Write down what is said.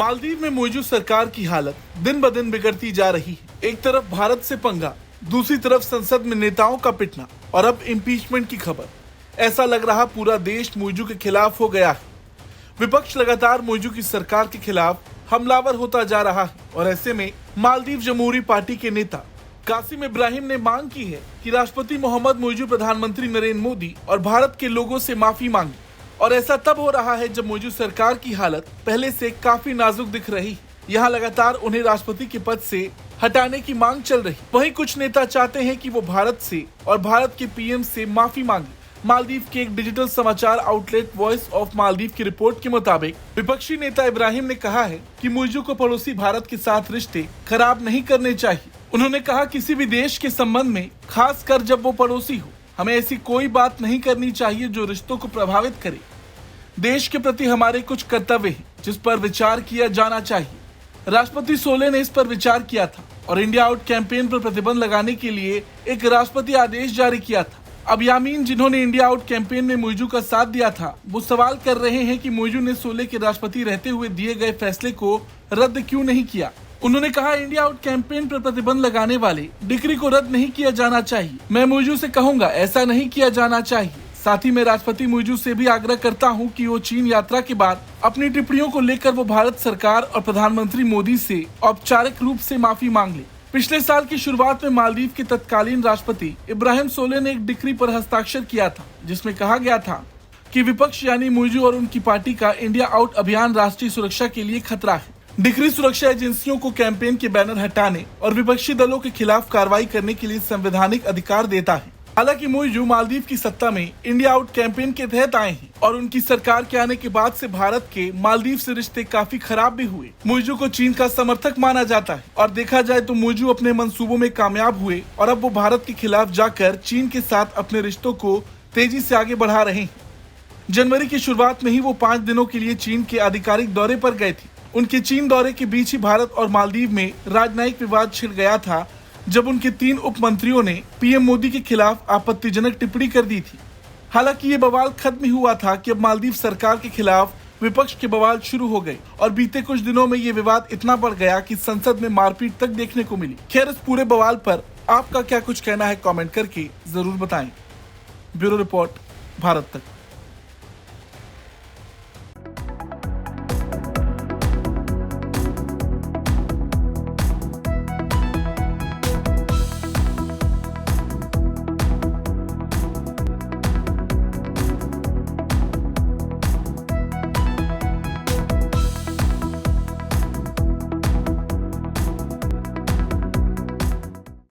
मालदीव में मौजूद सरकार की हालत दिन ब दिन बिगड़ती जा रही है। एक तरफ भारत से पंगा, दूसरी तरफ संसद में नेताओं का पिटना और अब इम्पीचमेंट की खबर। ऐसा लग रहा पूरा देश मौजू के खिलाफ हो गया है। विपक्ष लगातार मौजू की सरकार के खिलाफ हमलावर होता जा रहा है और ऐसे में मालदीव जमहूरी पार्टी के नेता कासिम इब्राहिम ने मांग की है कि राष्ट्रपति मोहम्मद मौजू प्रधानमंत्री नरेंद्र मोदी और भारत के लोगों से माफी मांगे। और ऐसा तब हो रहा है जब मौजूद सरकार की हालत पहले से काफी नाजुक दिख रही है। यहाँ लगातार उन्हें राष्ट्रपति के पद से हटाने की मांग चल रही। वहीं कुछ नेता चाहते हैं कि वो भारत से और भारत के पीएम से माफी मांगे। मालदीव के एक डिजिटल समाचार आउटलेट वॉइस ऑफ मालदीव की रिपोर्ट के मुताबिक विपक्षी नेता इब्राहिम ने कहा है कि मौजू को पड़ोसी भारत के साथ रिश्ते खराब नहीं करने चाहिए। उन्होंने कहा किसी भी देश के संबंध में, खास कर जब वो पड़ोसी हो, हमें ऐसी कोई बात नहीं करनी चाहिए जो रिश्तों को प्रभावित करे। देश के प्रति हमारे कुछ कर्तव्य हैं जिस पर विचार किया जाना चाहिए। राष्ट्रपति सोले ने इस पर विचार किया था और इंडिया आउट कैंपेन पर प्रतिबंध लगाने के लिए एक राष्ट्रपति आदेश जारी किया था। अब यामीन, जिन्होंने इंडिया आउट कैंपेन में मौजू का साथ दिया था, वो सवाल कर रहे हैं कि मौजू ने सोले के राष्ट्रपति रहते हुए दिए गए फैसले को रद्द क्यों नहीं किया। उन्होंने कहा, इंडिया आउट कैंपेन पर प्रतिबंध लगाने वाले डिक्री को रद्द नहीं किया जाना चाहिए। मैं मौजू से कहूंगा, ऐसा नहीं किया जाना चाहिए। साथ ही मैं राष्ट्रपति मौजू से भी आग्रह करता हूं कि वो चीन यात्रा के बाद अपनी टिप्पणियों को लेकर वो भारत सरकार और प्रधानमंत्री मोदी से औपचारिक रूप से माफी मांग ले। पिछले साल की शुरुआत में मालदीव के तत्कालीन राष्ट्रपति इब्राहिम सोले ने एक डिक्री पर हस्ताक्षर किया था जिसमें कहा गया था कि विपक्ष यानी मौजू और उनकी पार्टी का इंडिया आउट अभियान राष्ट्रीय सुरक्षा के लिए खतरा है। डिक्री सुरक्षा एजेंसियों को कैंपेन के बैनर हटाने और विपक्षी दलों के खिलाफ कार्रवाई करने के लिए संवैधानिक अधिकार देता है। हालांकि मौजू मालदीव की सत्ता में इंडिया आउट कैंपेन के तहत आए हैं और उनकी सरकार के आने के बाद से भारत के मालदीव से रिश्ते काफी खराब भी हुए। मौजू को चीन का समर्थक माना जाता है और देखा जाए तो मौजू अपने मंसूबों में कामयाब हुए और अब वो भारत के खिलाफ जाकर चीन के साथ अपने रिश्तों को तेजी से आगे बढ़ा रहे हैं। जनवरी की शुरुआत में ही वो 5 दिनों के लिए चीन के आधिकारिक दौरे पर गए थे। उनके चीन दौरे के बीच ही भारत और मालदीव में राजनयिक विवाद छिड़ गया था जब उनके 3 उप मंत्रियों ने पीएम मोदी के खिलाफ आपत्तिजनक टिप्पणी कर दी थी। हालांकि ये बवाल खत्म ही हुआ था कि अब मालदीव सरकार के खिलाफ विपक्ष के बवाल शुरू हो गए और बीते कुछ दिनों में ये विवाद इतना बढ़ गया कि संसद में मारपीट तक देखने को मिली। खैर, इस पूरे बवाल पर आपका क्या कुछ कहना है, कमेंट करके जरूर बताएं। ब्यूरो रिपोर्ट, भारत तक।